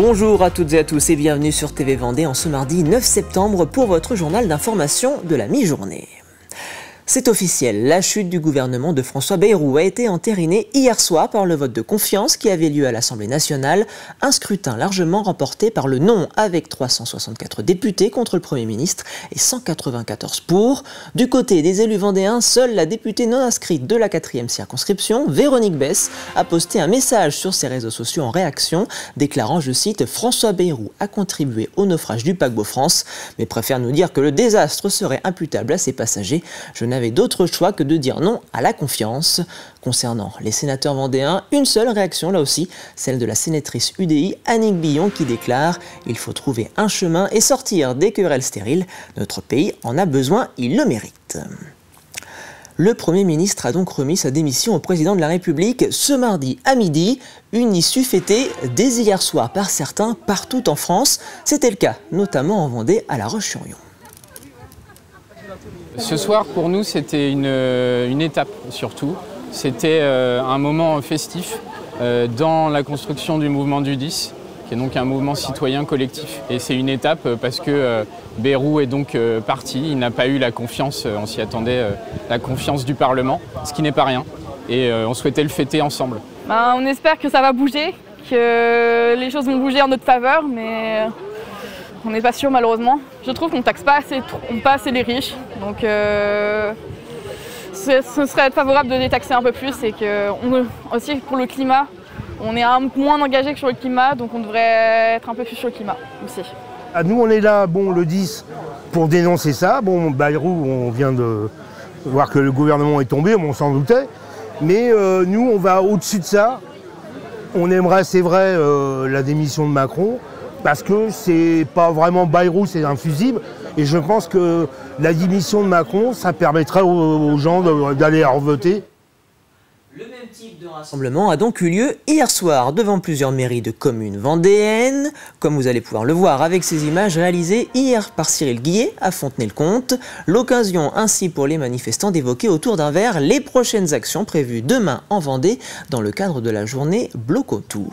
Bonjour à toutes et à tous et bienvenue sur TV Vendée en ce mardi 9 septembre pour votre journal d'information de la mi-journée. C'est officiel, la chute du gouvernement de François Bayrou a été entérinée hier soir par le vote de confiance qui avait lieu à l'Assemblée nationale, un scrutin largement remporté par le non avec 364 députés contre le Premier ministre et 194 pour. Du côté des élus vendéens, seule la députée non inscrite de la 4e circonscription, Véronique Besse, a posté un message sur ses réseaux sociaux en réaction, déclarant, je cite, « François Bayrou a contribué au naufrage du paquebot France, mais préfère nous dire que le désastre serait imputable à ses passagers. Je n'avais d'autre choix que de dire non à la confiance ». Concernant les sénateurs vendéens, une seule réaction là aussi, celle de la sénatrice UDI Annick Billon qui déclare « Il faut trouver un chemin et sortir des querelles stériles. Notre pays en a besoin, il le mérite ». Le Premier ministre a donc remis sa démission au président de la République ce mardi à midi, une issue fêtée dès hier soir par certains partout en France. C'était le cas notamment en Vendée à La Roche-sur-Yon. Ce soir, pour nous, c'était une étape surtout. C'était un moment festif dans la construction du mouvement du 10, qui est donc un mouvement citoyen collectif. Et c'est une étape parce que Bayrou est donc parti. Il n'a pas eu la confiance, on s'y attendait, la confiance du Parlement, ce qui n'est pas rien. Et on souhaitait le fêter ensemble. On espère que ça va bouger, que les choses vont bouger en notre faveur, mais on n'est pas sûr malheureusement. Je trouve qu'on ne taxe pas assez les riches, donc ce serait favorable de détaxer un peu plus et que aussi pour le climat, on est moins engagé que sur le climat, donc on devrait être un peu plus sur le climat aussi. Nous on est là, le 10, pour dénoncer ça. Bayrou, on vient de voir que le gouvernement est tombé, on s'en doutait, mais nous on va au-dessus de ça. On aimerait, c'est vrai, la démission de Macron, parce que c'est pas vraiment Bayrou, c'est infusible. Et je pense que la démission de Macron, ça permettrait aux gens d'aller voter. Le même type de rassemblement a donc eu lieu hier soir devant plusieurs mairies de communes vendéennes, comme vous allez pouvoir le voir avec ces images réalisées hier par Cyril Guillet à Fontenay-le-Comte. L'occasion ainsi pour les manifestants d'évoquer autour d'un verre les prochaines actions prévues demain en Vendée dans le cadre de la journée Bloquons tout.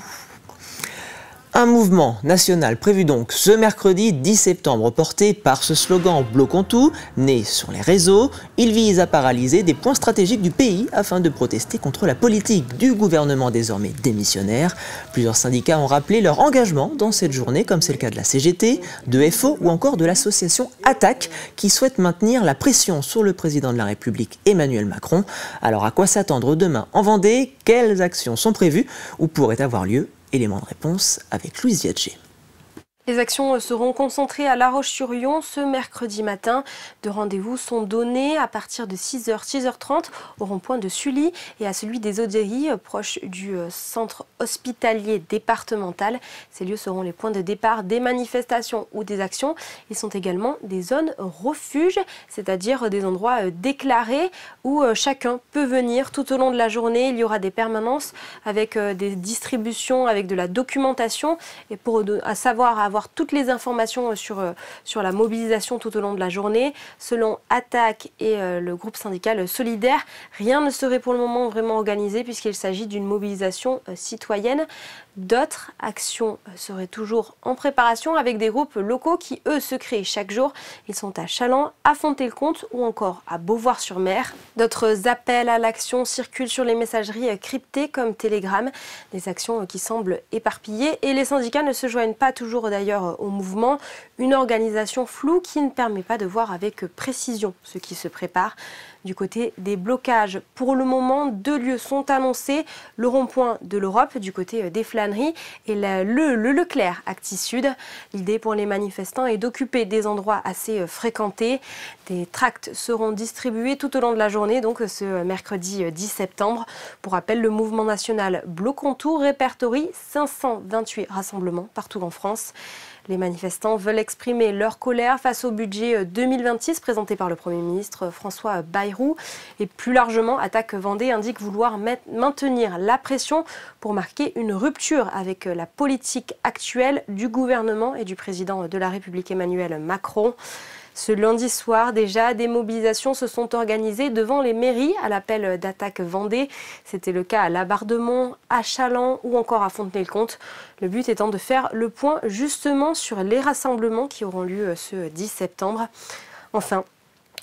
Un mouvement national prévu donc ce mercredi 10 septembre porté par ce slogan « Bloquons tout », né sur les réseaux. Il vise à paralyser des points stratégiques du pays afin de protester contre la politique du gouvernement désormais démissionnaire. Plusieurs syndicats ont rappelé leur engagement dans cette journée, comme c'est le cas de la CGT, de FO ou encore de l'association Attaque qui souhaite maintenir la pression sur le président de la République Emmanuel Macron. Alors à quoi s'attendre demain en Vendée? Quelles actions sont prévues ou pourraient avoir lieu? Élément de réponse avec Louise Viadger. Les actions seront concentrées à La Roche-sur-Yon ce mercredi matin. De rendez-vous sont donnés à partir de 6h, 6h30 au rond-point de Sully et à celui des Odéries, proche du centre hospitalier départemental. Ces lieux seront les points de départ des manifestations ou des actions. Ils sont également des zones refuges, c'est-à-dire des endroits déclarés où chacun peut venir tout au long de la journée. Il y aura des permanences avec des distributions, avec de la documentation et pour avoir toutes les informations sur la mobilisation tout au long de la journée. Selon Attaque et le groupe syndical Solidaire, rien ne serait pour le moment vraiment organisé puisqu'il s'agit d'une mobilisation citoyenne. D'autres actions seraient toujours en préparation avec des groupes locaux qui, eux, se créent chaque jour. Ils sont à Chaland, à Fontenay-le-Comte ou encore à Beauvoir-sur-Mer. D'autres appels à l'action circulent sur les messageries cryptées comme Telegram. Des actions qui semblent éparpillées et les syndicats ne se joignent pas toujours d'ailleurs au mouvement. Une organisation floue qui ne permet pas de voir avec précision ce qui se prépare. Du côté des blocages, pour le moment, 2 lieux sont annoncés. Le rond-point de l'Europe, du côté des Flâneries, et le Leclerc, Actis Sud. L'idée pour les manifestants est d'occuper des endroits assez fréquentés. Des tracts seront distribués tout au long de la journée, donc ce mercredi 10 septembre. Pour rappel, le mouvement national Bloquons tout répertorie 528 rassemblements partout en France. Les manifestants veulent exprimer leur colère face au budget 2026 présenté par le Premier ministre François Bayrou. Et plus largement, Attaque Vendée indique vouloir maintenir la pression pour marquer une rupture avec la politique actuelle du gouvernement et du président de la République Emmanuel Macron. Ce lundi soir, déjà, des mobilisations se sont organisées devant les mairies à l'appel d'Attaque Vendée. C'était le cas à Labardemont, à Chaland ou encore à Fontenay-le-Comte. Le but étant de faire le point justement sur les rassemblements qui auront lieu ce 10 septembre. Enfin,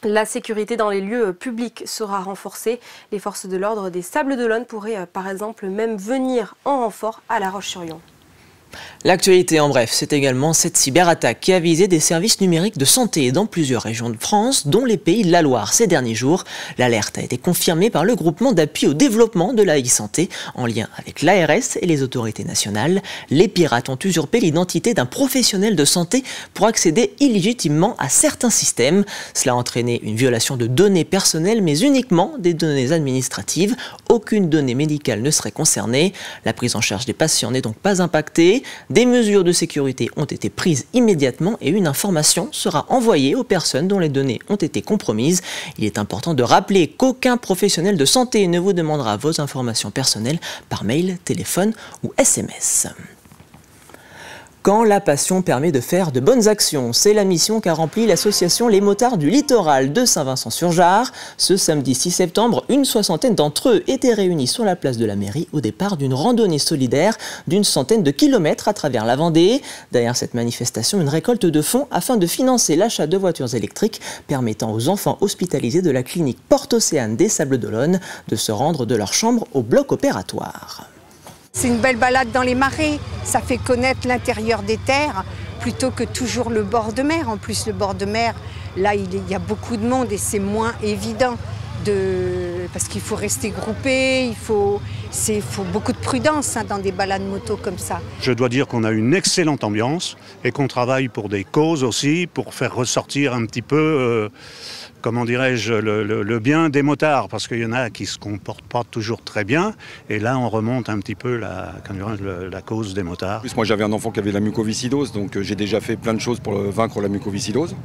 la sécurité dans les lieux publics sera renforcée. Les forces de l'ordre des Sables-d'Olonne pourraient par exemple même venir en renfort à La Roche-sur-Yon. L'actualité en bref, c'est également cette cyberattaque qui a visé des services numériques de santé dans plusieurs régions de France, dont les Pays de la Loire ces derniers jours. L'alerte a été confirmée par le groupement d'appui au développement de la e-santé en lien avec l'ARS et les autorités nationales. Les pirates ont usurpé l'identité d'un professionnel de santé pour accéder illégitimement à certains systèmes. Cela a entraîné une violation de données personnelles, mais uniquement des données administratives. Aucune donnée médicale ne serait concernée. La prise en charge des patients n'est donc pas impactée. Des mesures de sécurité ont été prises immédiatement et une information sera envoyée aux personnes dont les données ont été compromises. Il est important de rappeler qu'aucun professionnel de santé ne vous demandera vos informations personnelles par mail, téléphone ou SMS. Quand la passion permet de faire de bonnes actions, c'est la mission qu'a remplie l'association Les Motards du Littoral de Saint-Vincent-sur-Jard. Ce samedi 6 septembre, une soixantaine d'entre eux étaient réunis sur la place de la mairie au départ d'une randonnée solidaire d'une centaine de kilomètres à travers la Vendée. Derrière cette manifestation, une récolte de fonds afin de financer l'achat de voitures électriques permettant aux enfants hospitalisés de la clinique Porte-Océane des Sables-d'Olonne de se rendre de leur chambre au bloc opératoire. C'est une belle balade dans les marais, ça fait connaître l'intérieur des terres plutôt que toujours le bord de mer. En plus, le bord de mer, là, il y a beaucoup de monde et c'est moins évident parce qu'il faut rester groupé, il faut beaucoup de prudence dans des balades moto comme ça. Je dois dire qu'on a une excellente ambiance et qu'on travaille pour des causes aussi, pour faire ressortir un petit peu, comment dirais-je, le bien des motards, parce qu'il y en a qui ne se comportent pas toujours très bien, et là on remonte un petit peu la cause des motards. Moi j'avais un enfant qui avait la mucoviscidose, donc j'ai déjà fait plein de choses pour vaincre la mucoviscidose.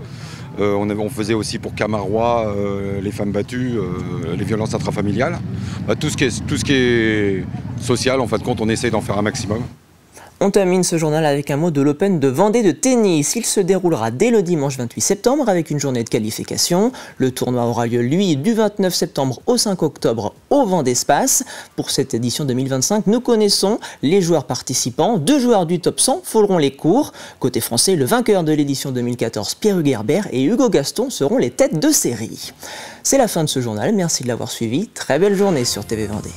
On faisait aussi pour Camarois, les femmes battues, les violences intrafamiliales. Tout ce qui est social, en fin de compte, on essaye d'en faire un maximum. On termine ce journal avec un mot de l'Open de Vendée de tennis. Il se déroulera dès le dimanche 28 septembre avec une journée de qualification. Le tournoi aura lieu, lui, du 29 septembre au 5 octobre au Vendée-Espace. Pour cette édition 2025, nous connaissons les joueurs participants. 2 joueurs du top 100 frôleront les cours. Côté français, le vainqueur de l'édition 2014, Pierre-Hugues Herbert et Hugo Gaston seront les têtes de série. C'est la fin de ce journal. Merci de l'avoir suivi. Très belle journée sur TV Vendée.